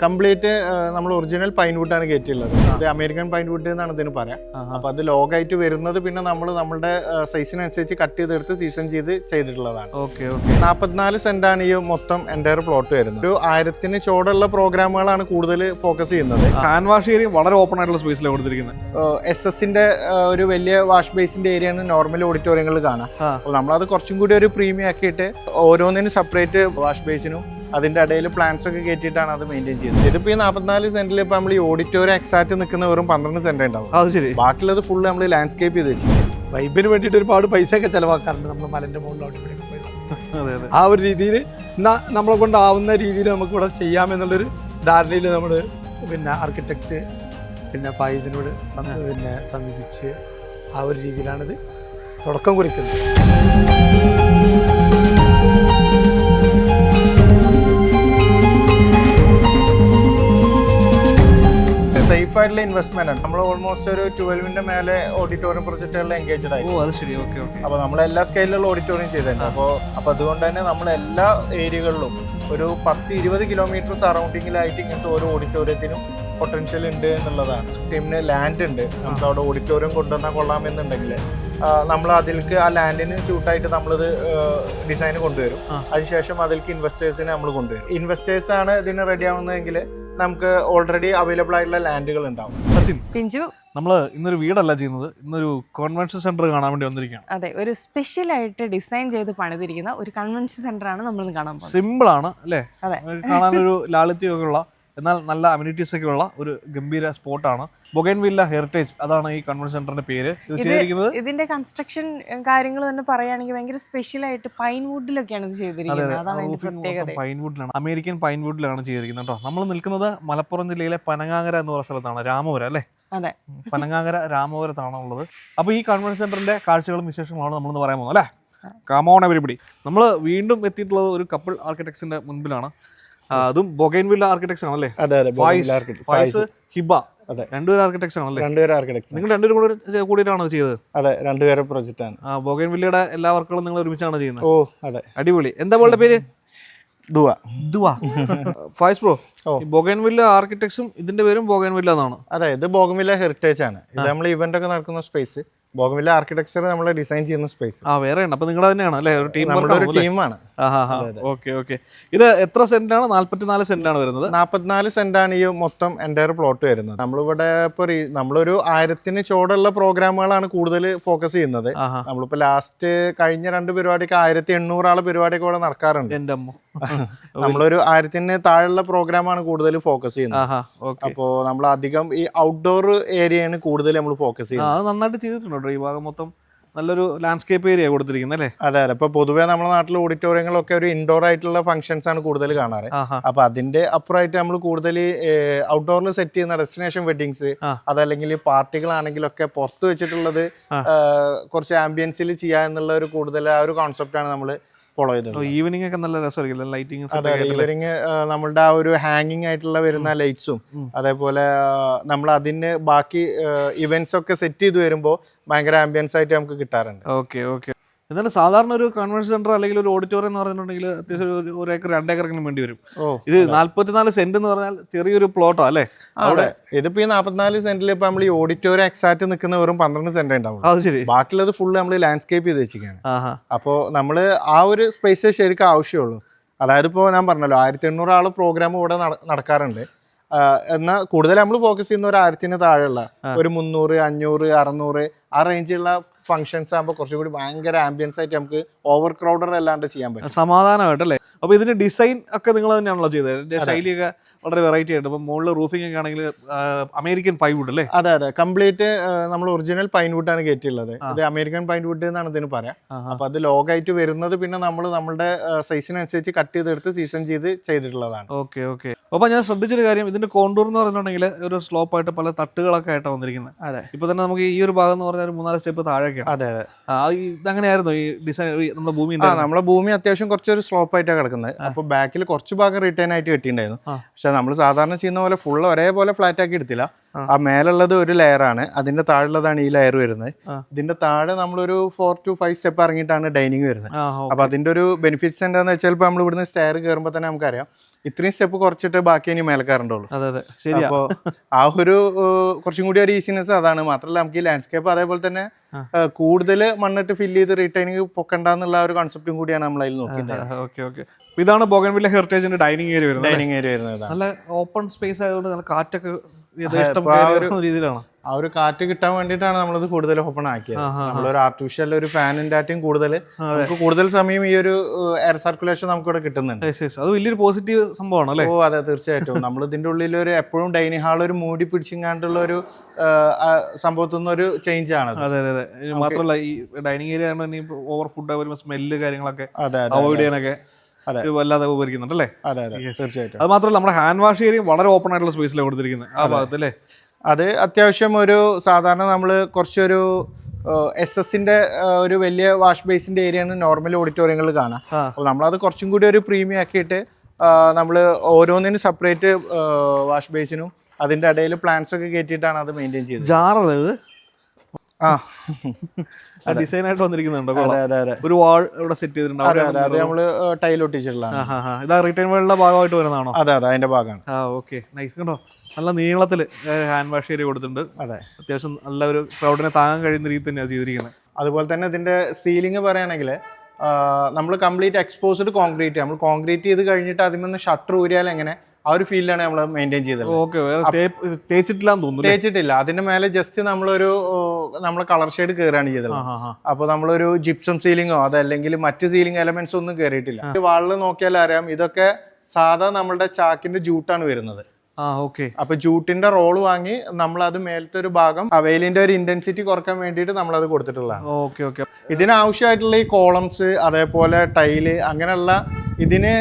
Complete നമ്മൾ original Pinewood ആണ് കയറ്റിയുള്ളത്. ഇത് അമേരിക്കൻ പൈൻവുഡ് എന്നാണ് ഇതിന് പറയാം. അപ്പൊ അത് ലോഗായിട്ട് വരുന്നത് പിന്നെ നമ്മൾ നമ്മുടെ സൈസിനനുസരിച്ച് കട്ട് ചെയ്തെടുത്ത് സീസൺ ചെയ്തിട്ടുള്ളതാണ്. 44 സെന്റാണ് ഈ മൊത്തം എൻ്റയർ പ്ലോട്ട് വരുന്നത്. ഒരു 1000 ചോടുള്ള പ്രോഗ്രാമുകളാണ് കൂടുതൽ ഫോക്കസ് ചെയ്യുന്നത്. ഹാൻഡ് വാഷ് ഏരിയ വളരെ ഓപ്പൺ ആയിട്ടുള്ള സ്പേസിലാണ് കൊടുത്തിരിക്കുന്നത്. SS-ന്റെ ഒരു വലിയ വാഷ് ബേസിന്റെ ഏരിയ ആണ് നോർമൽ ഓഡിറ്റോറിയങ്ങളിൽ കാണാം. അപ്പോൾ നമ്മളത് കുറച്ചും കൂടി ഒരു പ്രീമിയം ആക്കിയിട്ട് ഓരോന്നിനും സെപ്പറേറ്റ് വാഷ് ബേസിനും അതിന്റെ ഇടയിൽ പ്ലാന്റ്സ് ഒക്കെ കയറ്റിയിട്ടാണ് അത് മെയിൻറ്റെയിൻ ചെയ്യുന്നത്. ഇതിപ്പോ ഈ 44 സെന്റിൽ ഇപ്പൊ നമ്മൾ ഈ ഓഡിറ്റോറിയം എക്സാക്ട് നിൽക്കുന്ന വെറും 12 സെന്റ് ഉണ്ടാവും. അത് ശരി. ബാക്കിയുള്ളത് ഫുള്ള് നമ്മൾ ലാൻഡ്സ്കേപ്പ് ചെയ്ത് വെച്ചിട്ടുണ്ട്. വൈബിന് വേണ്ടിയിട്ട് ഒരുപാട് പൈസ ഒക്കെ ചെലവാക്കാറുണ്ട് നമ്മൾ മലന്റെ മുകളിലോട്ട്. ആ ഒരു രീതിയിൽ നമ്മളെ കൊണ്ടാവുന്ന രീതിയിൽ നമുക്ക് ഇവിടെ ചെയ്യാമെന്നുള്ളൊരു ധാരണയിൽ നമ്മൾ പിന്നെ ആർക്കിടെക്റ്റ് പിന്നെ ഫായിസിനോട് സമീപിച്ച് ആ ഒരു രീതിയിലാണിത് തുടക്കം കുറിക്കുന്നത്. സേഫ് ആയിട്ടുള്ള ഇൻവെസ്റ്റ്മെന്റ് ആണ്. നമ്മൾ ഓൾമോസ്റ്റ് ഒരു 12ന്റെ മേലെ ഓഡിറ്റോറിയം പ്രൊജക്ടുകളിൽ എൻഗേജ്ഡ് ആയി. അപ്പൊ നമ്മൾ എല്ലാ സ്കെയിലുള്ള ഓഡിറ്റോറിയം ചെയ്തിട്ടുണ്ട്. അപ്പൊ അതുകൊണ്ട് തന്നെ നമ്മൾ എല്ലാ ഏരിയകളിലും ഒരു 10-20 കിലോമീറ്റർ സറൗണ്ടിങ്ങിലായിട്ട് ഇങ്ങനത്തെ ഓരോ ഓഡിറ്റോറിയത്തിനും പൊട്ടൻഷ്യൽ ഉണ്ട് എന്നുള്ളതാണ്. ടീമിന് ലാൻഡ് ഉണ്ട്. നമുക്ക് അവിടെ ഓഡിറ്റോറിയം കൊണ്ടുവന്നാൽ കൊള്ളാമെന്നുണ്ടെങ്കിൽ നമ്മൾ അതിലേക്ക് ആ ലാൻഡിന് സ്യൂട്ടായിട്ട് നമ്മളിത് ഡിസൈൻ കൊണ്ടുവരും. അതിനുശേഷം അതിലേക്ക് ഇൻവെസ്റ്റേഴ്സിനെ നമ്മൾ കൊണ്ടുവരും. ഇൻവെസ്റ്റേഴ്സ് ആണ് ഇതിന് റെഡി ആവുന്നതെങ്കിൽ നമുക്ക് ഓൾറെഡി അവൈലബിൾ ആയിട്ടുള്ള ലാൻഡുകൾ ഉണ്ടാവും. സച്ചിൻ, നമ്മൾ ഇന്നൊരു വീടല്ല ചെയ്യുന്നത്, ഇന്നൊരു കൺവെൻഷൻ സെന്റർ കാണാൻ വേണ്ടി വന്നിരിക്കുകയാണ്. അതെ, ഒരു സ്പെഷ്യൽ ആയിട്ട് ഡിസൈൻ ചെയ്ത് പണിതിരിക്കുന്ന ഒരു കൺവെൻഷൻ സെന്റർ ആണ് നമ്മൾ കാണാൻ പോകുന്നത്. സിമ്പിൾ ആണ് അല്ലേ? കാണാനൊരു ലാളിത്യമൊക്കെ ഉള്ള എന്നാൽ നല്ല അമ്യൂണിറ്റീസ് ഒക്കെ ഉള്ള ഒരു ഗംഭീര സ്പോട്ടാണ്. ബൊഗൈൻവില്ല ഹെറിറ്റേജ്, അതാണ് ഈ കൺവെൻഷൻ സെന്ററിന്റെ പേര്. ഇത് ചെയ്തിരിക്കുന്നത് ഇതിന്റെ കൺസ്ട്രക്ഷൻ കാര്യങ്ങൾ തന്നെ പറയുകയാണെങ്കിൽ ഭയങ്കര സ്പെഷ്യൽ ആയിട്ട് പൈൻവുഡിലൊക്കെയാണ് ഇത് ചെയ്തിരിക്കുന്നത്. അതാണ് അതിന്റെ പ്രത്യേകത. പൈൻവുഡിലാണ്, അമേരിക്കൻ പൈൻവുഡിലാണ് ചെയ്തിരിക്കുന്നത് കേട്ടോ. നമ്മൾ നിൽക്കുന്നത് മലപ്പുറം ജില്ലയിലെ പനങ്ങാങ്ങര എന്ന് പറയുന്ന സ്ഥലത്താണ്. രാമപുരം അല്ലേ? അതെ, പനങ്ങാങ്ങര രാമപുരത്താണ് ഉള്ളത്. അപ്പോൾ ഈ കൺവെൻഷൻ സെന്ററിന്റെ കാഴ്ചകളും വിശേഷങ്ങളാണ് നമ്മളിന്ന് പറയാൻ പോകുന്നത് അല്ലേ? Come on everybody. നമ്മൾ വീണ്ടും എത്തിയിട്ടുള്ളത് ഒരു കപ്പിൾ ആർക്കിടെക്ട്സിന്റെ മുൻപിലാണ്. അതും ബൊഗൈൻവില്ല ആർക്കിടെക്ട്സ് ആണല്ലേ? ഫായിസ്, ഹിബ, രണ്ടുപേരും ആർക്കിടെക്ട്സ് ആണല്ലേ? നിങ്ങൾ രണ്ടുപേരും കൂടിയിട്ടാണ് ചെയ്തത്? അതെ, രണ്ടുപേരും പ്രൊജക്റ്റ് ആണ്. ബൊഗൈൻവില്ലയുടെ എല്ലാ വർക്കുകളും നിങ്ങൾ ഒരുമിച്ചാണ് ചെയ്യുന്നത്? ഓ അതെ, അടിപൊളി. എന്താ മോളുടെ പേര്? ദുവ. ഫായിസ് ബ്രോ, ബൊഗൈൻവില്ല ആർക്കിടെക്ട്സും ഇതിന്റെ പേരും ബൊഗൈൻവില്ല എന്നാണ്? അതെ, ഇത് ബൊഗൈൻവില്ല ഹെറിറ്റേജ് ആണ്. ഇത് നമ്മൾ ഇവന്റ് ഒക്കെ നടക്കുന്ന സ്പേസ്. ബൊഗൈൻവില്ല ആർക്കിടെക്ചർ നമ്മൾ ഡിസൈൻ ചെയ്യുന്ന സ്പേസ്. വേറെ ഉണ്ട്. അപ്പൊ നിങ്ങൾ തന്നെയാണ് അല്ലേ? ഒരു ടീമാണ്. ഓക്കെ. ഇത് എത്ര സെന്റാണ്? 44 സെന്റാണ് വരുന്നത്. 44 സെന്റാണ് ഈ മൊത്തം എൻ്റയർ പ്ലോട്ട് വരുന്നത്. നമ്മളിവിടെ ഇപ്പൊ നമ്മളൊരു 1000 ചോടുള്ള പ്രോഗ്രാമുകളാണ് കൂടുതൽ ഫോക്കസ് ചെയ്യുന്നത്. നമ്മളിപ്പോ ലാസ്റ്റ് കഴിഞ്ഞ 2 പരിപാടിക്ക് 1800 ആളെ പരിപാടിയൊക്കെ ഇവിടെ നടക്കാറുണ്ട്. നമ്മളൊരു 1000 താഴെയുള്ള പ്രോഗ്രാമാണ് കൂടുതൽ ഫോക്കസ് ചെയ്യുന്നത്. അപ്പോ നമ്മൾ അധികം ഈ ഔട്ട്ഡോർ ഏരിയയാണ് കൂടുതൽ നമ്മൾ ഫോക്കസ് ചെയ്യുന്നത്. നന്നായിട്ട് ചെയ്തിട്ടുണ്ട്. ഈ ഭാഗം മൊത്തം നല്ലൊരു ലാൻഡ്സ്കേപ്പ് ഏരിയ കൊടുത്തിരിക്കുന്നത് അല്ലേ? അതെ. ഇപ്പൊ പൊതുവേ നമ്മുടെ നാട്ടിലെ ഓഡിറ്റോറിയങ്ങളൊക്കെ ഒരു ഇൻഡോർ ആയിട്ടുള്ള ഫംഗ്ഷൻസ് ആണ് കൂടുതൽ കാണാറ്. അപ്പൊ അതിന്റെ അപ്പുറമായിട്ട് നമ്മൾ കൂടുതൽ ഔട്ട്ഡോറിൽ സെറ്റ് ചെയ്യുന്ന ഡെസ്റ്റിനേഷൻ വെഡിങ്സ്, അതല്ലെങ്കിൽ പാർട്ടികളാണെങ്കിലൊക്കെ പുറത്ത് വെച്ചിട്ടുള്ളത് കുറച്ച് ആംബിയൻസിൽ ചെയ്യാ എന്നുള്ള ഒരു കൂടുതൽ ആ ഒരു കോൺസെപ്റ്റ് ആണ് നമ്മൾ ഫോളോ ചെയ്തത്. ഈവനിങ് ഒക്കെ നല്ല രസമായിരിക്കും ലൈറ്റിംഗ്. അതെ, ഈവനിങ് നമ്മളുടെ ആ ഒരു ഹാങ്ങിങ് ആയിട്ടുള്ള വരുന്ന ലൈറ്റ്സും അതേപോലെ നമ്മൾ അതിന് ബാക്കി ഇവന്റ്സ് ഒക്കെ സെറ്റ് ചെയ്ത് വരുമ്പോൾ ഭയങ്കര ആംബിയൻസ് ആയിട്ട് നമുക്ക് കിട്ടാറുണ്ട്. ഓക്കെ. എന്നാലും സാധാരണ ഒരു കൺവെൻഷൻ സെന്റർ അല്ലെങ്കിൽ ഒരു ഓഡിറ്റോറിയം എന്ന് പറഞ്ഞിട്ടുണ്ടെങ്കിൽ അത്യാവശ്യം 1 ഏക്കർ 2 ഏക്കറെങ്കിലും വേണ്ടി വരും. ഇത് 44 സെന്റ് എന്ന് പറഞ്ഞാൽ ചെറിയൊരു പ്ലോട്ടോ അല്ലേ? അവിടെ ഇതിപ്പോ ഈ 44 സെന്റിൽ ഇപ്പൊ നമ്മൾ ഈ ഓഡിറ്റോറിയം എക്സാക്ട് നിൽക്കുന്ന വെറും 12 സെന്റ് ഉണ്ടാവും. അത് ശരി. ബാക്കിയുള്ളത് ഫുള്ള് നമ്മൾ ലാൻഡ്സ്കേപ്പ് ചെയ്ത് വെച്ചിരിക്കുകയാണ്. അപ്പോ നമ്മള് ആ ഒരു സ്പേസ് ശരിക്കും ആവശ്യമുള്ളൂ. അതായത് ഇപ്പോ ഞാൻ പറഞ്ഞല്ലോ 1800 ആള് പ്രോഗ്രാം ഇവിടെ നടക്കാറുണ്ട്. എന്നാൽ കൂടുതൽ നമ്മൾ ഫോക്കസ് ചെയ്യുന്ന ഒരു 1000 താഴെയുള്ള ഒരു 300, 500, 600 ആ റേഞ്ചിലുള്ള ഫംഗ്ഷൻസ് ആകുമ്പോൾ കുറച്ചുകൂടി ഭയങ്കര ആംബിയൻസ് ആയിട്ട് നമുക്ക് ഓവർ ക്രൗഡർ അല്ലാണ്ട് ചെയ്യാൻ പറ്റും, സമാധാനമായിട്ടല്ലേ? അപ്പൊ ഇതിന്റെ ഡിസൈൻ ഒക്കെ നിങ്ങൾ തന്നെയാണല്ലോ ചെയ്തത്? ശൈലിയൊക്കെ വളരെ വെറൈറ്റി ആയിട്ട്. ഇപ്പൊ മുകളിൽ റൂഫിംഗ് ഒക്കെ ആണെങ്കിൽ അമേരിക്കൻ പൈൻവുഡ് അല്ലേ? അതെ. കംപ്ലീറ്റ് നമ്മൾ ഒറിജിനൽ പൈൻവുഡ് ആണ് കയറ്റിയുള്ളത്. ഇത് അമേരിക്കൻ പൈൻവുഡ് എന്നാണ് ഇതിന് പറയാം. അപ്പൊ അത് ലോഗായിട്ട് വരുന്നത് പിന്നെ നമ്മൾ നമ്മുടെ സൈസിനനുസരിച്ച് കട്ട് ചെയ്തെടുത്ത് സീസൺ ചെയ്തിട്ടുള്ളതാണ്. ഓക്കെ. അപ്പൊ ഞാൻ ശ്രദ്ധിച്ചൊരു കാര്യം, ഇതിന്റെ കോണ്ടൂർ എന്ന് പറഞ്ഞിട്ടുണ്ടെങ്കിൽ ഒരു സ്ലോപ്പ് ആയിട്ട് പല തട്ടുകളൊക്കെ ആയിട്ടാണ് വന്നിരിക്കുന്നത്. അതെ. ഇപ്പൊ തന്നെ നമുക്ക് ഈ ഒരു ഭാഗം എന്ന് പറഞ്ഞാൽ 3-4 സ്റ്റെപ്പ് താഴെയൊക്കെയാണ്. അതെ. ഇതങ്ങനെയായിരുന്നു ഈ ഡിസൈൻ? നമ്മുടെ ഭൂമി നമ്മുടെ ഭൂമി അത്യാവശ്യം കുറച്ചൊരു സ്ലോപ്പ് ആയിട്ടാണ് കിടക്കുന്നത്. അപ്പൊ ബാക്കിൽ കുറച്ച് ഭാഗം റിട്ടേൺ ആയിട്ട് കെട്ടിയിട്ടുണ്ടായിരുന്നു. പക്ഷെ നമ്മൾ സാധാരണ ചെയ്യുന്ന പോലെ ഫുള്ള് ഒരേപോലെ ഫ്ലാറ്റ് ആക്കി എടുത്തില്ല. ആ മേലുള്ളത് ഒരു ലെയർ ആണ്, അതിന്റെ താഴെയുള്ളതാണ് ഈ ലെയർ വരുന്നത്. ഇതിന്റെ താഴെ നമ്മളൊരു 4 to 5 സ്റ്റെപ്പ് ഇറങ്ങിയിട്ടാണ് ഡൈനിങ് വരുന്നത്. അപ്പൊ അതിന്റെ ഒരു ബെനിഫിറ്റ്സ് എന്താണെന്ന് വെച്ചാൽ ഇപ്പൊ നമ്മൾ ഇവിടുന്ന് സ്റ്റെയർ കയറുമ്പോൾ തന്നെ നമുക്കറിയാം ഇത്രയും സ്റ്റെപ്പ് കുറച്ചിട്ട് ബാക്കി ഇനി മേലെ കയറണ്ടുള്ളൂ. അതെ അതെ ശരിയാ. അപ്പോൾ ആ ഒരു കുറച്ചും കൂടി ഒരു ഈസിനെസ് അതാണ്. മാത്രമല്ല നമുക്ക് ഈ ലാൻഡ്സ്കേപ്പ് അതേപോലെ തന്നെ കൂടുതൽ മണ്ണിട്ട് ഫില്ല് ചെയ്ത് റീടൈനിങ് പൊക്കണ്ടെന്നുള്ള ഒരു കൺസെപ്റ്റും കൂടിയാണ് നമ്മൾ അതിൽ നോക്കിയത്. Okay okay. ഇതാണ് ബോഗൻവില്ല ഹെറിറ്റേജിന്റെ ഡൈനിങ് ഏരിയ വരുന്നത്. ഡൈനിങ് ഏരിയ വരുന്നത് നല്ല ഓപ്പൺ സ്പേസ് ആയതുകൊണ്ട് നല്ല കാറ്റൊക്കെ രീതിയിലാണ്. ആ ഒരു കാറ്റ് കിട്ടാൻ വേണ്ടിയിട്ടാണ് നമ്മളത് കൂടുതൽ ഓപ്പൺ ആക്കിയത്. നമ്മളൊരു ആർട്ടിഫിഷ്യൽ ഒരു ഫാനിന്റെ ആയിട്ടും കൂടുതൽ നമുക്ക് കൂടുതൽ സമയം ഈ ഒരു എയർ സർക്കുലേഷൻ നമുക്ക് ഇവിടെ കിട്ടുന്നുണ്ട്. അത് വലിയൊരു പോസിറ്റീവ് സംഭവമാണ് അല്ലേ? ഓ അതെ തീർച്ചയായിട്ടും. നമ്മൾ ഇതിന്റെ ഉള്ളിൽ ഒരു എപ്പോഴും ഡൈനിങ് ഹാൾ ഒരു മൂടി പിടിച്ചിങ്ങാണ്ടുള്ള ഒരു സംഭവത്തിൽ നിന്ന് ഒരു ചേഞ്ച് ആണ്. അതെ അതെ അതെ. മാത്രമല്ല ഈ ഡൈനിങ് ഏരിയ ഓവർ ഫുഡ് വരുമ്പോൾ സ്മെല്ല് കാര്യങ്ങളൊക്കെ അവോയ്ഡ് ചെയ്യാനൊക്കെ വല്ലാതെ ഉപകരിക്കുന്നുണ്ട് അല്ലേ? അതെ അതെ തീർച്ചയായിട്ടും. അത് മാത്രമല്ല നമ്മുടെ ഹാൻഡ് വാഷ് ഏരിയ വളരെ ഓപ്പൺ ആയിട്ടുള്ള സ്പേസിലാണ് കൊടുത്തിരിക്കുന്നത് ആ ഭാഗത്ത് അല്ലേ? അത് അത്യാവശ്യം ഒരു സാധാരണ നമ്മൾ കുറച്ചൊരു SS-ന്റെ ഒരു വലിയ വാഷ് ബേസിന്റെ ഏരിയയാണ് നോർമൽ ഓഡിറ്റോറിയങ്ങളിൽ കാണാം. അപ്പോൾ നമ്മളത് കുറച്ചും കൂടി ഒരു പ്രീമിയം ആക്കിയിട്ട് നമ്മൾ ഓരോന്നിനും സെപ്പറേറ്റ് വാഷ് ബേസിനും അതിന്റെ ഇടയിൽ പ്ലാന്റ്സ് ഒക്കെ കയറ്റിയിട്ടാണ് അത് മെയിൻറ്റെയിൻ ചെയ്തത്. ജാറത് ആ ഡിസൈൻ ആയിട്ട് വന്നിരിക്കുന്നുണ്ടോ? അതെ അതെ അതെ. ഒരു വാൾ ഇവിടെ സെറ്റ് ചെയ്തിട്ടുണ്ട്. അതെ അതെ അത് നമ്മള് ടൈൽ ഒട്ടിച്ചിട്ടുള്ളതാണ്. ഇതാ റിട്ടേൺ വേൾഡിന്റെ ഭാഗമായിട്ട് വരുന്നതാണോ? അതെ അതെ അതിന്റെ ഭാഗമാണ്. ആ ഓക്കെ നൈസ്. കണ്ടോ നല്ല നീളത്തിൽ ഹാൻഡ് വാഷ് ഏരിയ കൊടുത്തിട്ടുണ്ട്. അതെ അത്യാവശ്യം നല്ല ഒരു ക്രൗഡിനെ താങ്ങാൻ കഴിയുന്ന രീതി തന്നെയാണ് ചെയ്തിരിക്കുന്നത്. അതുപോലെ തന്നെ ഇതിന്റെ സീലിംഗ് പറയുകയാണെങ്കിൽ നമ്മൾ കംപ്ലീറ്റ് എക്സ്പോസ്ഡ് കോൺക്രീറ്റ്, നമ്മൾ കോൺക്രീറ്റ് ചെയ്ത് കഴിഞ്ഞിട്ട് അതിൽ നിന്ന് ഷട്ടർ ഊരിയാൽ എങ്ങനെ ആ ഒരു ഫീൽഡാണ് നമ്മൾ മെയിൻറ്റെയിൻ ചെയ്തത്. തേച്ചിട്ടില്ലാന്ന് തോന്നുന്നു. തേച്ചിട്ടില്ല. അതിന്റെ മേലെ ജസ്റ്റ് നമ്മളെ കളർ ഷെയ്ഡ് കയറുകയാണ് ചെയ്തത്. അപ്പൊ നമ്മളൊരു ജിപ്സം സീലിങ്ങോ അതല്ലെങ്കിൽ മറ്റ് സീലിംഗ് എലമെന്റ്സ് ഒന്നും കയറിയിട്ടില്ല. വാളിൽ നോക്കിയാൽ അറിയാം ഇതൊക്കെ സാധാ നമ്മളുടെ ചാക്കിന്റെ ജൂട്ടാണ് വരുന്നത്. അപ്പൊ ജൂട്ടിന്റെ റോള് വാങ്ങി നമ്മൾ അത് മേലത്തെ ഒരു ഭാഗം വെയിലിന്റെ ഒരു ഇന്റൻസിറ്റി കുറക്കാൻ വേണ്ടിയിട്ട് നമ്മൾ അത് കൊടുത്തിട്ടുള്ളതാണ്. ഇതിനാവശ്യമായിട്ടുള്ള ഈ കോളംസ് അതേപോലെ ടൈല് അങ്ങനെയുള്ള ഇതിന്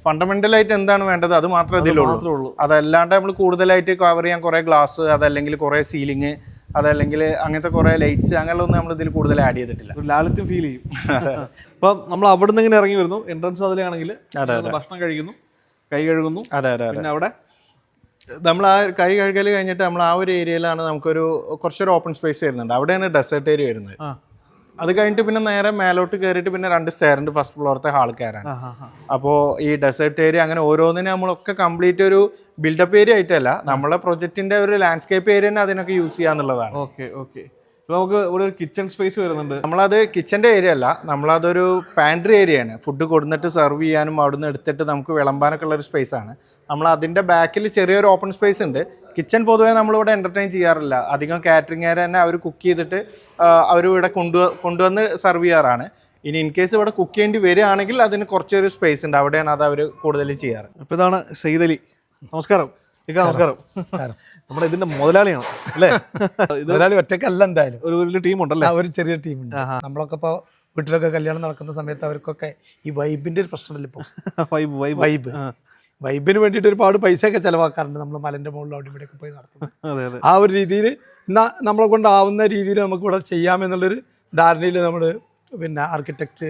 ഫണ്ടമെന്റൽ ആയിട്ട് എന്താണ് വേണ്ടത് അത് മാത്രമേ ഇതിലുള്ളൂ. അതല്ലാണ്ട് നമ്മൾ കൂടുതലായിട്ട് കവർ ചെയ്യാൻ കുറെ ഗ്ലാസ് അതല്ലെങ്കിൽ കുറെ സീലിംഗ് അതല്ലെങ്കിൽ അങ്ങനത്തെ കുറെ ലൈറ്റ്സ് അങ്ങനെയൊന്നും നമ്മൾ ഇതിൽ കൂടുതൽ ആഡ് ചെയ്തിട്ടില്ല. ലാളിത്യം ഫീൽ ചെയ്യും. ഇപ്പം നമ്മൾ അവിടെ നിന്ന് ഇങ്ങനെ ഇറങ്ങി വരുന്നു, എൻട്രൻസ് അതിലാണെങ്കിൽ ഭക്ഷണം കഴിക്കുന്നു, കൈ കഴുകുന്നു. അതെ അതെ. പിന്നെ അവിടെ നമ്മൾ ആ കൈ കഴുകൽ കഴിഞ്ഞിട്ട് നമ്മൾ ആ ഒരു ഏരിയയിലാണ് നമുക്കൊരു കുറച്ചൊരു ഓപ്പൺ സ്പേസ് വരുന്നുണ്ട്. അവിടെയാണ് ഡെസേർട്ട് ഏരിയ വരുന്നത്. അത് കഴിഞ്ഞിട്ട് പിന്നെ നേരെ മേലോട്ട് കയറിയിട്ട് പിന്നെ 2 സ്റ്റെയറിന്റെ ഫസ്റ്റ് ഫ്ലോറത്തെ ഹാൾ കയറാൻ. അപ്പോൾ ഈ ഡെസേർട്ട് ഏരിയ അങ്ങനെ ഓരോന്നിനും നമ്മളൊക്കെ കംപ്ലീറ്റ് ഒരു ബിൽഡപ്പ് ഏരിയ ആയിട്ടല്ല, നമ്മളെ പ്രൊജക്ടിന്റെ ഒരു ലാൻഡ്സ്കേപ്പ് ഏരിയ തന്നെ അതിനൊക്കെ യൂസ് ചെയ്യാന്നുള്ളതാണ്. Okay okay. നമുക്ക് ഇവിടെ ഒരു കിച്ചൺ സ്പേസ് വരുന്നുണ്ട്. നമ്മളത് കിച്ചന്റെ ഏരിയ അല്ല, നമ്മളതൊരു പാൻട്രി ഏരിയയാണ്. ഫുഡ് കൊടുത്തിട്ട് സെർവ് ചെയ്യാനും അവിടുന്ന് എടുത്തിട്ട് നമുക്ക് വിളമ്പാനൊക്കെ ഉള്ള ഒരു സ്പേസ് ആണ്. നമ്മൾ അതിന്റെ ബാക്കിൽ ചെറിയൊരു ഓപ്പൺ സ്പേസ് ഉണ്ട്. കിച്ചൺ പൊതുവേ നമ്മളിവിടെ എന്റർടൈൻ ചെയ്യാറില്ല. അധികം കാറ്ററിംഗുകാർ തന്നെ അവർ കുക്ക് ചെയ്തിട്ട് അവർ ഇവിടെ കൊണ്ടുവന്ന് സെർവ് ചെയ്യാറാണ്. ഇനി ഇൻ കേസ് ഇവിടെ കുക്ക് ചെയ്യേണ്ടി വരികയാണെങ്കിൽ അതിന് കുറച്ചൊരു സ്പേസ് ഉണ്ട്, അവിടെയാണ് അത് അവർ കൂടുതൽ ചെയ്യാറ്. ഇപ്പൊ ഇതാണ് സെയ്ദ് അലി. നമസ്കാരം. നമസ്കാരം. നമ്മുടെ ഇതിന്റെ മുതലാളിയാണ് അല്ലേ? മുതലാളി ഒറ്റക്കല്ല, എന്തായാലും ഒരു വലിയ ടീമുണ്ടല്ലേ? ഒരു ചെറിയ ടീമുണ്ട്. നമ്മളൊക്കെ ഇപ്പോൾ വീട്ടിലൊക്കെ കല്യാണം നടക്കുന്ന സമയത്ത് അവർക്കൊക്കെ ഈ വൈബിന്റെ ഒരു പ്രശ്നമല്ല. ഇപ്പോൾ വൈബിന് വേണ്ടിയിട്ട് ഒരുപാട് പൈസയൊക്കെ ചിലവാക്കാറുണ്ട് നമ്മൾ മലന്റെ മുകളിൽ അവിടെ ഇവിടെയൊക്കെ പോയി നടത്തുന്നത്. ആ ഒരു രീതിയിൽ നമ്മളെ കൊണ്ടാവുന്ന രീതിയിൽ നമുക്ക് ഇവിടെ ചെയ്യാമെന്നുള്ളൊരു ധാരണയിൽ നമ്മൾ പിന്നെ ആർക്കിടെക്റ്റ്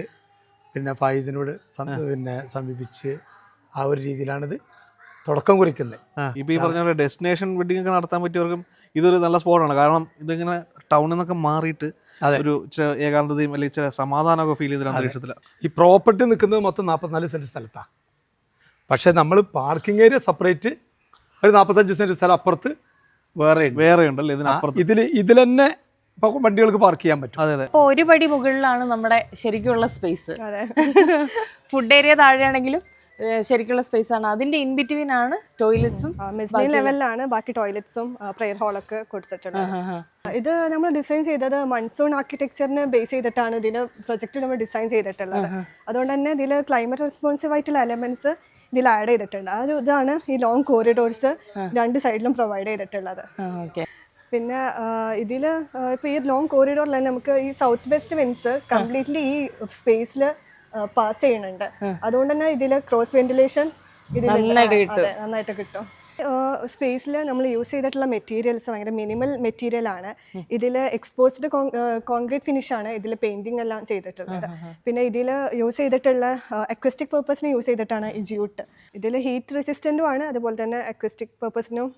പിന്നെ ഫായിസിനോട് സമീപിച്ച് ആ ഒരു രീതിയിലാണിത് തുടക്കം കുറിക്കുന്നത്. ഇപ്പോൾ ഈ പറഞ്ഞ ഡെസ്റ്റിനേഷൻ വെഡിങ് ഒക്കെ നടത്താൻ പറ്റിയവർക്കും ഇതൊരു നല്ല സ്പോട്ടാണ്. കാരണം ഇതിങ്ങനെ ടൗണിൽ നിന്നൊക്കെ മാറിയിട്ട് ഒരു ഏകാന്തതയും അല്ലെങ്കിൽ ചില സമാധാനമൊക്കെ ഫീൽ ചെയ്ത അന്തരീക്ഷത്തിലാണ്. ഈ പ്രോപ്പർട്ടി നിൽക്കുന്നത് മൊത്തം 44 സെൻറ്റ് സ്ഥലത്താണ്. പക്ഷേ നമ്മൾ പാർക്കിംഗ് ഏരിയ സെപ്പറേറ്റ് ഒരു 45 സെൻറ്റ് സ്ഥലം അപ്പുറത്ത് വേറെ ഉണ്ടല്ലേ? ഇതിൽ തന്നെ ഇപ്പോൾ വണ്ടികൾക്ക് പാർക്ക് ചെയ്യാൻ പറ്റും. അതെ അതെ. അപ്പോൾ ഒരു പടി മുകളിലാണ് നമ്മുടെ ശരിക്കുള്ള സ്പേസ്. ഫുഡ് ഏരിയ താഴെയാണെങ്കിലും ശരിക്കുള്ള സ്പേസ് ആണ്. അതിന്റെ ഇൻ ബിറ്റ്വീൻ ആണ് ടോയ്ലറ്റ്സും. മെസ്സേജ് ലെവലിലാണ് ബാക്കി ടോയ്ലറ്റ്സും പ്രയർ ഹാളൊക്കെ കൊടുത്തിട്ടുള്ളത്. ഇത് നമ്മൾ ഡിസൈൻ ചെയ്തത് മൺസൂൺ ആർക്കിടെക്ചറിനെ ബേസ് ചെയ്തിട്ടാണ് ഇതിന് പ്രൊജക്ട് നമ്മൾ ഡിസൈൻ ചെയ്തിട്ടുള്ളത്. അതുകൊണ്ട് തന്നെ ഇതിൽ ക്ലൈമറ്റ് റെസ്പോൺസീവ് ആയിട്ടുള്ള എലമെന്റ്സ് ഇതിൽ ആഡ് ചെയ്തിട്ടുണ്ട്. ആ ഒരു ഇതാണ് ഈ ലോങ് കോറിഡോർസ് 2 സൈഡിലും പ്രൊവൈഡ് ചെയ്തിട്ടുള്ളത്. പിന്നെ ഇതിൽ ഇപ്പോൾ ഈ ലോങ് കോറിഡോറിൽ നമുക്ക് ഈ സൗത്ത് വെസ്റ്റ് വിൻഡ്സ് കംപ്ലീറ്റ്ലി ഈ സ്പേസിൽ പാസ് ചെയ്യുന്നുണ്ട്. അതുകൊണ്ട് തന്നെ ഇതിൽ ക്രോസ് വെന്റിലേഷൻ നന്നായിട്ട് കിട്ടും. സ്പേസിൽ നമ്മൾ യൂസ് ചെയ്തിട്ടുള്ള മെറ്റീരിയൽസ് ഭയങ്കര മിനിമൽ മെറ്റീരിയൽ ആണ്. ഇതിൽ എക്സ്പോസ്ഡ് കോൺക്രീറ്റ് ഫിനിഷ് ആണ് ഇതിൽ പെയിന്റിംഗ് എല്ലാം ചെയ്തിട്ടുള്ളത്. പിന്നെ ഇതിൽ യൂസ് ചെയ്തിട്ടുള്ള അക്വസ്റ്റിക് പർപ്പസിന് യൂസ് ചെയ്തിട്ടാണ് ഈ ജ്യൂട്ട്. ഇതിൽ ഹീറ്റ് റെസിസ്റ്റൻറ്റും ആണ്, അതുപോലെ തന്നെ അക്വസ്റ്റിക് പർപ്പസിനും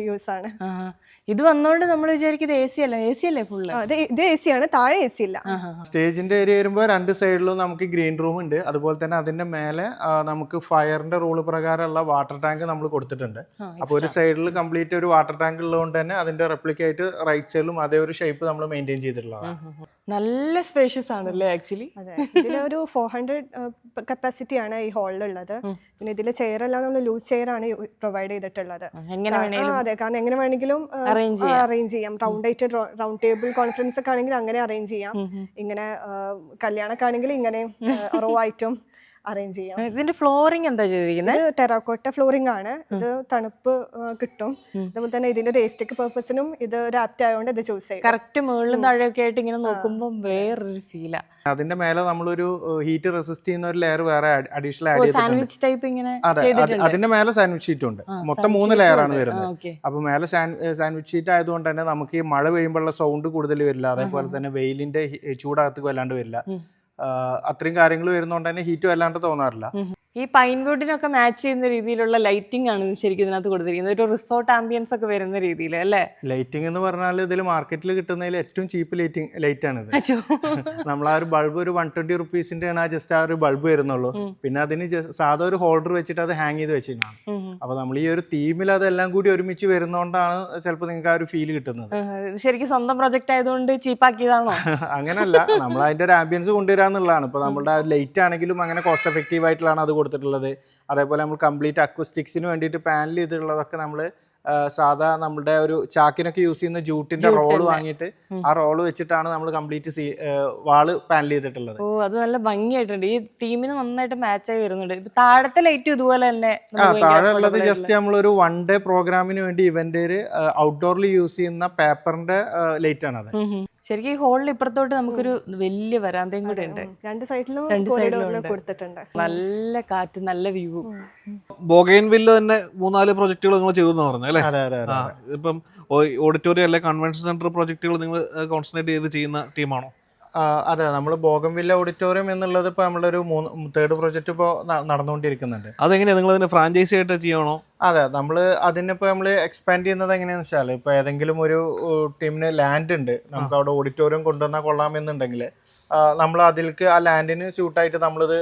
യൂസ് ആണ്. ഇത് വന്നോണ്ട് നമ്മൾ വിചാരിക്കും ഇത് എ സി അല്ലേ ഫുള്ള്? ഇത് AC ആണ്, താഴെ AC ഇല്ല. സ്റ്റേജിന്റെ ഏരിയ വരുമ്പോൾ രണ്ട് സൈഡിലും നമുക്ക് ഗ്രീൻ റൂം ഉണ്ട്. അതുപോലെ തന്നെ അതിന്റെ മേലെ നമുക്ക് ഫയറിന്റെ റൂള് പ്രകാരമുള്ള വാട്ടർ ടാങ്ക് നമ്മൾ കൊടുത്തിട്ടുണ്ട്. അപ്പോൾ ഒരു സൈഡിൽ കംപ്ലീറ്റ് ഒരു വാട്ടർ ടാങ്ക് ഉള്ളതുകൊണ്ട് തന്നെ അതിന്റെ റെപ്ലിക്കേറ്റ് റൈറ്റ് സൈഡിലും അതേ ഒരു ഷേപ്പ് നമ്മൾ മെയിൻറ്റെയിൻ ചെയ്തിട്ടുള്ളതാണ്. നല്ല സ്പേഷ്യസ് ആണല്ലേ ആക്ച്വലി. അതെ, ഇതിലൊരു 400 കപ്പാസിറ്റി ആണ് ഈ ഹാളിലുള്ളത്. പിന്നെ ഇതിലെ ചെയർ എല്ലാം നമ്മൾ ലൂസ് ചെയർ ആണ് പ്രൊവൈഡ് ചെയ്തിട്ടുള്ളത്. അതെ, കാരണം എങ്ങനെ വേണമെങ്കിലും അറേഞ്ച് ചെയ്യാം. റൗണ്ട് ടേബിൾ കോൺഫറൻസ് ഒക്കെ ആണെങ്കിൽ അങ്ങനെ അറേഞ്ച് ചെയ്യാം. ഇങ്ങനെ കല്യാണമൊക്കെ ആണെങ്കിൽ ഇങ്ങനെ റോ ആയിട്ടും അറേഞ്ച് ചെയ്യാം. ഇതിന്റെ ഫ്ലോറിംഗ് എന്താ ചെയ്തിരിക്കുന്നത്? ഇത് ടെറാക്കോട്ട ഫ്ലോറിംഗ് ആണ്. ഇത് തണുപ്പ് കിട്ടും. അതുപോലെ തന്നെ ഇതിന്റെ എസ്റ്റിക് പർപ്പസിനും ഇത് ഒരു ആപ്റ്റ് ആയതുകൊണ്ട് ഇത് ചൂസ് ചെയ്യും. കറക്റ്റ് മുകളിലും താഴെയൊക്കെ ആയിട്ട് ഇങ്ങനെ നോക്കുമ്പോൾ വേറൊരു ഫീലാ. അതിന്റെ മേലെ നമ്മളൊരു ഹീറ്റ് റെസിസ്റ്റ് ചെയ്യുന്ന ഒരു ലെയർ വേറെ അഡീഷണൽ ആഡ് ചെയ്തിട്ടുണ്ട്. സാൻഡ്വിച്ച് ടൈപ്പ് ഇങ്ങനെ അതെ, അതിന്റെ മേലെ സാൻഡ്വിച്ച് ഷീറ്റ് ഉണ്ട്. മൊത്തം 3 ലെയർ ആണ് വരുന്നത്. അപ്പൊ മേലെ സാൻഡ്വിച്ച് ഷീറ്റ് ആയതുകൊണ്ട് തന്നെ നമുക്ക് ഈ മഴ പെയ്യുമ്പോഴുള്ള സൗണ്ട് കൂടുതൽ വരില്ല. അതേപോലെ തന്നെ വെയിലിന്റെ ചൂടകത്ത് വല്ലാണ്ട് വരില്ല. അത്രയും കാര്യങ്ങൾ വരുന്നോണ്ട് തന്നെ ഹീറ്റ് വല്ലാണ്ട് തോന്നാറില്ല. ഈ പൈൻ വുഡിനൊക്കെ മാച്ച് ചെയ്യുന്ന രീതിയിലുള്ള ലൈറ്റിംഗ് ആണ് ശരിക്കും ഇതിനകത്ത് കൊടുത്തിരിക്കുന്നത്. ഒരു റിസോർട്ട് ആംബിയൻസ് ഒക്കെ വരുന്ന രീതിയിൽ അല്ലേ? ലൈറ്റിംഗ് എന്ന് പറഞ്ഞാൽ ഇതിൽ മാർക്കറ്റിൽ കിട്ടുന്നതിൽ ഏറ്റവും ചീപ്പ് ലൈറ്റ് ആണ് ഇത്. നമ്മൾ ആ ഒരു ബൾബ് ഒരു 120 റുപ്പീസിന്റെ ആണ് ജസ്റ്റ് ആ ഒരു ബൾബ് വരുന്നുള്ളൂ. പിന്നെ അതിന് സാധാ ഒരു ഹോൾഡർ വെച്ചിട്ട് അത് ഹാങ് ചെയ്ത് വെച്ചിട്ടാണ്. അപ്പൊ നമ്മൾ ഈ ഒരു തീമിൽ അതെല്ലാം കൂടി ഒരുമിച്ച് വരുന്നോണ്ടാണ് ചിലപ്പോൾ നിങ്ങൾക്ക് ആ ഒരു ഫീൽ കിട്ടുന്നത്. ശരിക്കും സ്വന്തം പ്രൊജക്ട് ആയതുകൊണ്ട് ചീപ്പാക്കിയതാണോ? അങ്ങനല്ല, നമ്മൾ അതിന്റെ ഒരു ആംബിയൻസ് കൊണ്ടുവരാന്നുള്ളതാണ്. ഇപ്പൊ നമ്മുടെ ലൈറ്റ് ആണെങ്കിലും അങ്ങനെ കോസ്റ്റ് എഫക്റ്റീവ് ആയിട്ടുള്ളതാണ് അത് കൊടുത്തിട്ടുള്ളത്. അതേപോലെ നമ്മൾ കംപ്ലീറ്റ് അക്വസ്റ്റിക്സിന് വേണ്ടിയിട്ട് പാനൽ ചെയ്തിട്ടുള്ളതൊക്കെ നമ്മൾ സാധാ നമ്മുടെ ഒരു ചാക്കിനൊക്കെ യൂസ് ചെയ്യുന്ന ജൂട്ടിന്റെ റോള് വാങ്ങിയിട്ട് ആ റോള് വെച്ചിട്ടാണ് നമ്മൾ കംപ്ലീറ്റ് വാള് പാനൽ ചെയ്തിട്ടുള്ളത്. ഓ, അത് നല്ല ഭംഗിയായിട്ടുണ്ട്. ഈ തീമിന് നന്നായിട്ട് മാച്ച് ആയി വരുന്നുണ്ട്. താഴത്തെ ലൈറ്റ് ഇതുപോലെ തന്നെ. താഴെ ഉള്ളത് ജസ്റ്റ് നമ്മളൊരു 1 ഡേ പ്രോഗ്രാമിന് വേണ്ടി ഇവന്റ് ഔട്ട്ഡോറിൽ യൂസ് ചെയ്യുന്ന പേപ്പറിന്റെ ലൈറ്റ് ആണ് അത്. ശരിക്കും ഈ ഹോളിൽ ഇപ്പുറത്തോട്ട് നമുക്കൊരു വലിയ വരാന്തയും കൂടെ ഉണ്ട്. രണ്ട് സൈഡിലും കൊടുത്തിട്ടുണ്ട്. നല്ല കാറ്റ്, നല്ല വ്യൂ. ബൊഗൈൻവില്ല തന്നെ 3-4 പ്രൊജക്ടുകൾ നിങ്ങൾ ചെയ്തു പറഞ്ഞു അല്ലേ? ഇപ്പം ഓഡിറ്റോറിയം അല്ലെ കൺവെൻഷൻ സെന്റർ പ്രൊജക്ടുകൾ നിങ്ങൾ കോൺസെൻട്രേറ്റ് ചെയ്ത് ചെയ്യുന്ന ടീമാണോ? അതെ, നമ്മൾ ബോഗൻവില്ല ഓഡിറ്റോറിയം എന്നുള്ളത് ഇപ്പോൾ നമ്മളൊരു 3rd പ്രൊജക്റ്റ് ഇപ്പോൾ നടന്നുകൊണ്ടിരിക്കുന്നുണ്ട്. അതെങ്ങനെയാണ് നിങ്ങൾ അതിന് ഫ്രാഞ്ചൈസി ആയിട്ട് ചെയ്യണോ? അതെ, നമ്മൾ അതിനിപ്പോൾ നമ്മൾ എക്സ്പാൻഡ് ചെയ്യുന്നത് എങ്ങനെയാണെന്ന് വെച്ചാൽ ഇപ്പോൾ ഏതെങ്കിലും ഒരു ടീമിന് ലാൻഡ് ഉണ്ട്, നമുക്ക് അവിടെ ഓഡിറ്റോറിയം കൊണ്ടുവന്നാൽ കൊള്ളാമെന്നുണ്ടെങ്കിൽ നമ്മൾ അതിലേക്ക് ആ ലാൻഡിന് സ്യൂട്ടായിട്ട് നമ്മളിത്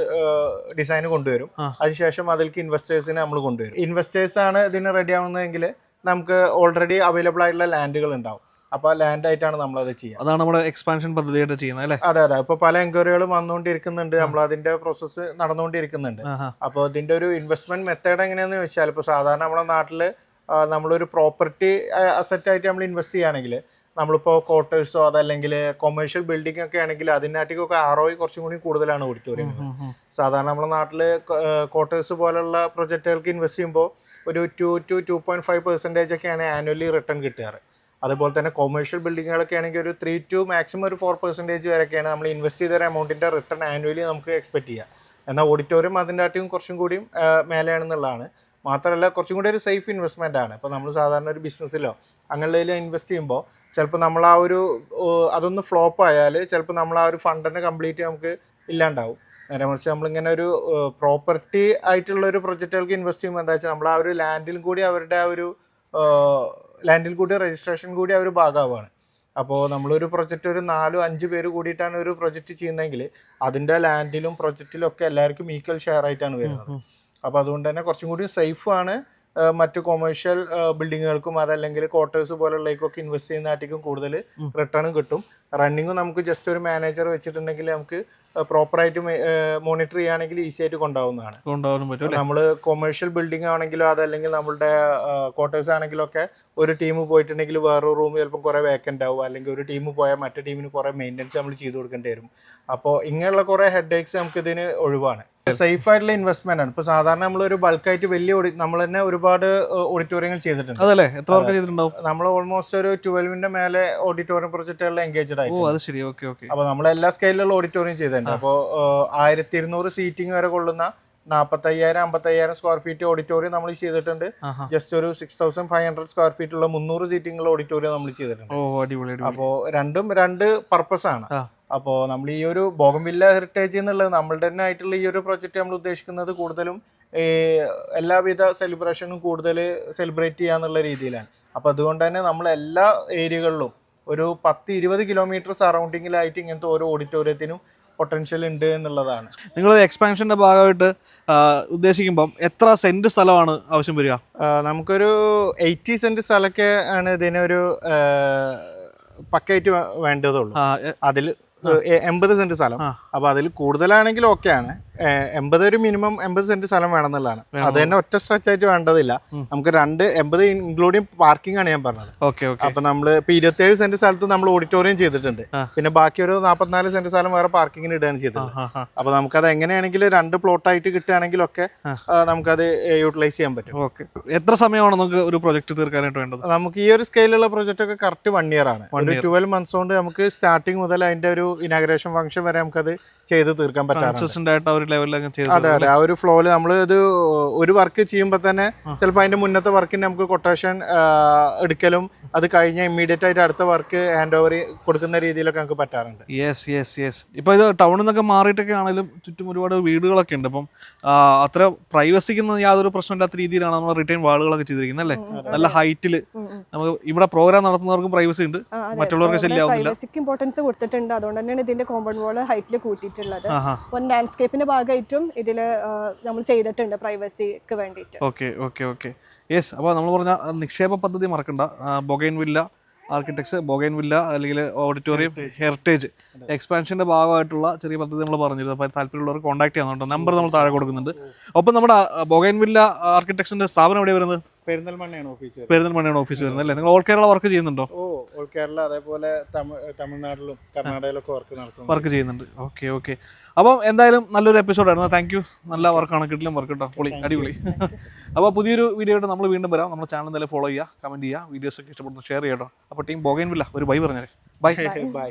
ഡിസൈൻ കൊണ്ടുവരും. അതിനുശേഷം അതിലേക്ക് ഇൻവെസ്റ്റേഴ്സിനെ നമ്മൾ കൊണ്ടുവരും. ഇൻവെസ്റ്റേഴ്സ് ആണ് ഇതിന് റെഡി ആവുന്നതെങ്കിൽ നമുക്ക് ഓൾറെഡി അവൈലബിൾ ആയിട്ടുള്ള ലാൻഡുകൾ ഉണ്ടാവും. അപ്പൊ ലാൻഡ് ആയിട്ടാണ് നമ്മളത് ചെയ്യുക. അതാണ് നമ്മുടെ എക്സ്പാൻഷൻ പദ്ധതിയായിട്ട് ചെയ്യുന്നത് അല്ലേ? അതെ അതെ, ഇപ്പൊ പല എൻക്വയറികളും വന്നുകൊണ്ടിരിക്കുന്നുണ്ട്, നമ്മൾ അതിന്റെ പ്രോസസ്സ് നടന്നുകൊണ്ടിരിക്കുന്നുണ്ട്. അപ്പോൾ ഇതിന്റെ ഒരു ഇൻവെസ്റ്റ്മെന്റ് മെത്തേഡ് എങ്ങനെയാന്ന് ചോദിച്ചാൽ, ഇപ്പൊ സാധാരണ നമ്മുടെ നാട്ടില് നമ്മളൊരു പ്രോപ്പർട്ടി അസറ്റ് ആയിട്ട് നമ്മൾ ഇൻവെസ്റ്റ് ചെയ്യുകയാണെങ്കിൽ നമ്മളിപ്പോൾ ക്വാർട്ടേഴ്സോ അതല്ലെങ്കിൽ കൊമേഴ്ഷ്യൽ ബിൽഡിംഗ് ഒക്കെ ആണെങ്കിൽ അതിനാട്ടിക്കൊക്കെ ROI കുറച്ചും കൂടി കൂടുതലാണ് ഓഡിറ്റോറിയം. സാധാരണ നമ്മുടെ നാട്ടിൽ ക്വാർട്ടേഴ്സ് പോലുള്ള പ്രൊജക്റ്റുകൾക്ക് ഇൻവെസ്റ്റ് ചെയ്യുമ്പോൾ ഒരു 2 to 2.5% ഒക്കെയാണ് ആനുവലി റിട്ടേൺ കിട്ടാറ്. അതുപോലെ തന്നെ കൊമേഴ്ഷ്യൽ ബിൽഡിങ്ങുകളൊക്കെ ആണെങ്കിൽ ഒരു 3 to മാക്സിമം ഒരു 4% വരെയൊക്കെയാണ് നമ്മൾ ഇൻവെസ്റ്റ് ചെയ്ത ഒരു എമൗണ്ടിൻ്റെ റിട്ടേൺ ആനുവലി നമുക്ക് എക്സ്പെക്ട് ചെയ്യുക. എന്നാൽ ഓഡിറ്റോറിയം അതിൻ്റെ ആട്ടിയും കുറച്ചും കൂടിയും മേലെയാണെന്നുള്ളതാണ്. മാത്രമല്ല കുറച്ചും കൂടി ഒരു സേഫ് ഇൻവെസ്റ്റ്മെൻ്റ് ആണ്. ഇപ്പോൾ നമ്മൾ സാധാരണ ഒരു ബിസിനസ്സിലോ അങ്ങനെയുള്ള ഇൻവെസ്റ്റ് ചെയ്യുമ്പോൾ ചിലപ്പോൾ നമ്മൾ ആ ഒരു അതൊന്ന് ഫ്ലോപ്പ് ആയാൽ ചിലപ്പോൾ നമ്മൾ ആ ഒരു ഫണ്ടിനെ കംപ്ലീറ്റ് നമുക്ക് ഇല്ലാണ്ടാവും. നേരെ മറിച്ച് നമ്മളിങ്ങനെ ഒരു പ്രോപ്പർട്ടി ആയിട്ടുള്ള ഒരു പ്രൊജക്റ്റുകൾക്ക് ഇൻവെസ്റ്റ് ചെയ്യുമ്പോൾ എന്താ വെച്ചാൽ നമ്മൾ ആ ഒരു ലാൻഡിൽ കൂടി അവരുടെ ആ ഒരു ലാൻഡിൽ കൂടി രജിസ്ട്രേഷൻ കൂടി അവർ ഭാഗമാവുകയാണ്. അപ്പോൾ നമ്മളൊരു പ്രൊജക്റ്റ് ഒരു 4-5 പേര് കൂടിയിട്ടാണ് ഒരു പ്രൊജക്റ്റ് ചെയ്യുന്നതെങ്കിൽ അതിൻ്റെ ലാൻഡിലും പ്രൊജക്റ്റിലും ഒക്കെ എല്ലാവർക്കും ഈക്വൽ ഷെയർ ആയിട്ടാണ് വരുന്നത്. അപ്പോൾ അതുകൊണ്ട് തന്നെ കുറച്ചും കൂടി സേഫാണ് മറ്റു കൊമേഴ്ഷ്യൽ ബിൽഡിങ്ങുകൾക്കും അതല്ലെങ്കിൽ ക്വാർട്ടേഴ്സ് പോലുള്ളതൊക്കെ ഇൻവെസ്റ്റ് ചെയ്യുന്നതായിട്ടും കൂടുതൽ റിട്ടേണും കിട്ടും. റണ്ണിങ്ങും നമുക്ക് ജസ്റ്റ് ഒരു മാനേജർ വെച്ചിട്ടുണ്ടെങ്കിൽ നമുക്ക് പ്രോപ്പറായിട്ട് മോണിറ്റർ ചെയ്യുകയാണെങ്കിൽ ഈസി ആയിട്ട് കൊണ്ടുപോകുന്നതാണ്. നമ്മൾ കൊമേഴ്ഷ്യൽ ബിൽഡിംഗ് ആണെങ്കിലോ അതല്ലെങ്കിൽ നമ്മളുടെ ക്വാർട്ടേഴ്സ് ആണെങ്കിലും ഒക്കെ ഒരു ടീം പോയിട്ടുണ്ടെങ്കിൽ വേറൊരു റൂം ചിലപ്പോൾ കുറേ വേക്കൻ്റ് ആവും, അല്ലെങ്കിൽ ഒരു ടീം പോയാൽ മറ്റേ ടീമിന് കുറേ മെയിൻ്റെനൻസ് നമ്മൾ ചെയ്ത് കൊടുക്കേണ്ടി വരും. അപ്പോൾ ഇങ്ങനെയുള്ള കുറേ ഹെഡ് ഏക്സ് നമുക്ക് ഇതിന് ഒഴിവാണ്. സേഫ് ആയിട്ടുള്ള ഇൻവെസ്റ്റ്മെന്റ് ആണ്. ഇപ്പോൾ സാധാരണ നമ്മളൊരു ബൾക്കായിട്ട് വലിയ നമ്മൾ തന്നെ ഒരുപാട് ഓഡിറ്റോറിയങ്ങൾ ചെയ്തിട്ടുണ്ട്. അതല്ലേ, എത്ര വർക്ക് ചെയ്തിട്ടുണ്ടാവും? നമ്മൾ ഓൾമോസ്റ്റ് ഒരു 12 മേലെ ഓഡിറ്റോറിയം പ്രൊജക്റ്റുകളിൽ എൻഗേജ്ഡ് ആയിട്ട്. അപ്പോൾ നമ്മൾ എല്ലാ സ്കെയിലുള്ള ഓഡിറ്റോറിയം ചെയ്തിട്ടുണ്ട്. അപ്പോൾ 1200 സീറ്റിംഗ് വരെ കൊള്ളുന്ന 45,000-55,000 സ്ക്വയർ ഫീറ്റ് ഓഡിറ്റോറിയം നമ്മൾ ചെയ്തിട്ടുണ്ട്. ജസ്റ്റ് ഒരു 6,500 സ്ക്വയർ ഫീറ്റ് ഉള്ള 300 സീറ്റിംഗുള്ള ഓഡിറ്റോറിയം നമ്മൾ ചെയ്തിട്ടുണ്ട്. അപ്പോൾ രണ്ടും രണ്ട് പർപ്പസ് ആണ്. അപ്പോൾ നമ്മൾ ഈ ഒരു ബോഗൻവില്ല ഹെറിറ്റേജ് എന്നുള്ളത് നമ്മളുടെ തന്നെ ആയിട്ടുള്ള ഈ ഒരു പ്രൊജക്റ്റ് നമ്മൾ ഉദ്ദേശിക്കുന്നത് കൂടുതലും ഈ എല്ലാവിധ സെലിബ്രേഷനും കൂടുതൽ സെലിബ്രേറ്റ് ചെയ്യാന്നുള്ള രീതിയിലാണ്. അപ്പോൾ അതുകൊണ്ട് തന്നെ നമ്മൾ എല്ലാ ഏരിയകളിലും ഒരു 10-20 കിലോമീറ്റർ സറൗണ്ടിങ്ങിലായിട്ട് ഇങ്ങനത്തെ ഓരോ ഓഡിറ്റോറിയത്തിനും പൊട്ടൻഷ്യൽ ഉണ്ട് എന്നുള്ളതാണ്. നിങ്ങൾ എക്സ്പാൻഷന്റെ ഭാഗമായിട്ട് ഉദ്ദേശിക്കുമ്പം എത്ര സെന്റ് സ്ഥലമാണ് ആവശ്യം വരിക? നമുക്കൊരു 80 സെന്റ് സ്ഥലമൊക്കെ ആണ് ഇതിനൊരു പക്കയായിട്ട് വേണ്ടതുള്ളൂ. അതിൽ 80 സെന്റ് സ്ഥലം. അപ്പൊ അതിൽ കൂടുതലാണെങ്കിൽ ഓക്കെയാണ്. 80 ഒരു മിനിമം 80 സെന്റ് സ്ഥലം വേണമെന്നുള്ളതാണ്. അത് തന്നെ ഒറ്റ സ്ട്രെച്ച് ആയിട്ട് വേണ്ടതില്ല. നമുക്ക് 80 ഇൻക്ലൂഡിങ് പാർക്കിംഗ് ആണ് ഞാൻ പറഞ്ഞത്. അപ്പൊ നമ്മള് ഇപ്പൊ 27 സെന്റ് സ്ഥലത്ത് നമ്മൾ ഓഡിറ്റോറിയം ചെയ്തിട്ടുണ്ട്. പിന്നെ ബാക്കി ഒരു 44 സെന്റ് സ്ഥലം വേറെ പാർക്കിങ്ങിന് ഇടുകയാണ് ചെയ്തത്. അപ്പൊ നമുക്കത് എങ്ങനെയാണെങ്കിലും 2 പ്ലോട്ടായിട്ട് കിട്ടുകയാണെങ്കിലൊക്കെ നമുക്കത് യൂട്ടിലൈസ് ചെയ്യാൻ പറ്റും. എത്ര സമയമാണ് നമുക്ക് ഒരു പ്രൊജക്ട് തീർക്കാനായിട്ട് വേണ്ടത്? നമുക്ക് ഈ ഒരു സ്കെയിലുള്ള പ്രൊജക്ട് ഒക്കെ കറക്റ്റ് 1 ഇയർ ആണ്. 12 മന്ത്സ് കൊണ്ട് നമുക്ക് സ്റ്റാർട്ടിങ് മുതൽ അതിന്റെ ഒരു ഇനാഗ്രേഷൻ ഫംഗ്ഷൻ വരെ നമുക്കത് ചെയ്ത് തീർക്കാൻ പറ്റാറുണ്ട്. അതെ അതെ, ആ ഒരു ഫ്ലോയില് നമ്മൾ ഇത് ഒരു വർക്ക് ചെയ്യുമ്പോൾ തന്നെ ചിലപ്പോൾ അതിന്റെ മുന്നത്തെ വർക്കിന് നമുക്ക് കൊട്ടേഷൻ എടുക്കലും അത് കഴിഞ്ഞ ഇമ്മീഡിയറ്റ് ആയിട്ട് അടുത്ത വർക്ക് ഹാൻഡ് ഓവർ കൊടുക്കുന്ന രീതിയിലൊക്കെ നമുക്ക് പറ്റാറുണ്ട്. ഇപ്പൊ ഇത് ടൗണിൽ നിന്നൊക്കെ മാറിയിട്ടൊക്കെ ആണെങ്കിലും ചുറ്റും ഒരുപാട് വീടുകളൊക്കെ ഉണ്ട്. അപ്പം അത്ര പ്രൈവസിക്കൊന്നും യാതൊരു പ്രശ്നമില്ലാത്ത രീതിയിലാണ് നമ്മൾ റിട്ടേൺ വാളുകളൊക്കെ ചെയ്തിരിക്കുന്നത് അല്ലേ? നല്ല ഹൈറ്റിൽ നമുക്ക് ഇവിടെ പ്രോഗ്രാം നടത്തുന്നവർക്കും പ്രൈവസി ഉണ്ട്, മറ്റുള്ളവർക്ക് ശല്യമാവുന്നില്ല. ഇമ്പോർട്ടൻസ് കൊടുത്തിട്ടുണ്ട്. അതുകൊണ്ട് തന്നെയാണ് ഇതിന്റെ കോമ്പൗണ്ട് വാൾ ഹൈറ്റിൽ കൂട്ടിയിട്ടുള്ളത്. ലാൻഡ്സ്കേപ്പിന്റെ ഭാഗമായിട്ടും ഇതില് നമ്മൾ ചെയ്തിട്ടുണ്ട് പ്രൈവസിക്ക് വേണ്ടിയിട്ട്. ഓക്കെ. യെസ്, അപ്പോൾ നമ്മൾ പറഞ്ഞ നിക്ഷേപ പദ്ധതി മറക്കണ്ട. ബൊഗൈൻവില്ല ആർക്കിടെക്ട്സ്, ബൊഗൈൻവില്ല അല്ലെങ്കിൽ ഓഡിറ്റോറിയം ഹെറിറ്റേജ് എക്സ്പാൻഷന്റെ ഭാഗമായിട്ടുള്ള ചെറിയ പദ്ധതി നമ്മൾ പറഞ്ഞിരുന്നു. അപ്പോൾ താല്പര്യമുള്ളവർ കോൺടാക്ട് ചെയ്യാനുണ്ട്. നമ്പർ നമ്മൾ താഴെ കൊടുക്കുന്നുണ്ട്. ഒപ്പം നമ്മുടെ ബൊഗൈൻവില്ല ആർക്കിടെക്ട്സിന്റെ സ്ഥാപനം എവിടെ വരുന്നത്? പെരിന്തൽമണ്ണയാണ് ഓഫീസ് വരുന്നത് അല്ലേ? നിങ്ങൾ ഓൾ കേരള വർക്ക് ചെയ്യുന്നുണ്ടോ? ഓൾ കേരള, അതേപോലെ തമിഴ്നാട്ടിലും കർണാടകയിലൊക്കെ വർക്ക് ചെയ്യുന്നുണ്ട്. ഓക്കെ. അപ്പം എന്തായാലും നല്ലൊരു എപ്പിസോഡായിരുന്നു. Thank you. നല്ല വർക്കാണ്, കിട്ടിലും വർക്ക് കേട്ടോ, പൊളി, അടിപൊളി. അപ്പോൾ പുതിയൊരു വീഡിയോ ആയിട്ട് നമ്മൾ വീണ്ടും വരാം. നമ്മുടെ ചാനൽ എന്തായാലും ഫോളോ ചെയ്യുക, കമന്റ് ചെയ്യുക, വീഡിയോസ് ഒക്കെ ഇഷ്ടപ്പെടുന്നു ഷെയർ ചെയ്യാം കേട്ടോ. അപ്പോൾ ടീം ബൊഗൈൻവില്ല ഒരു ബൈ പറഞ്ഞേ. ബൈ.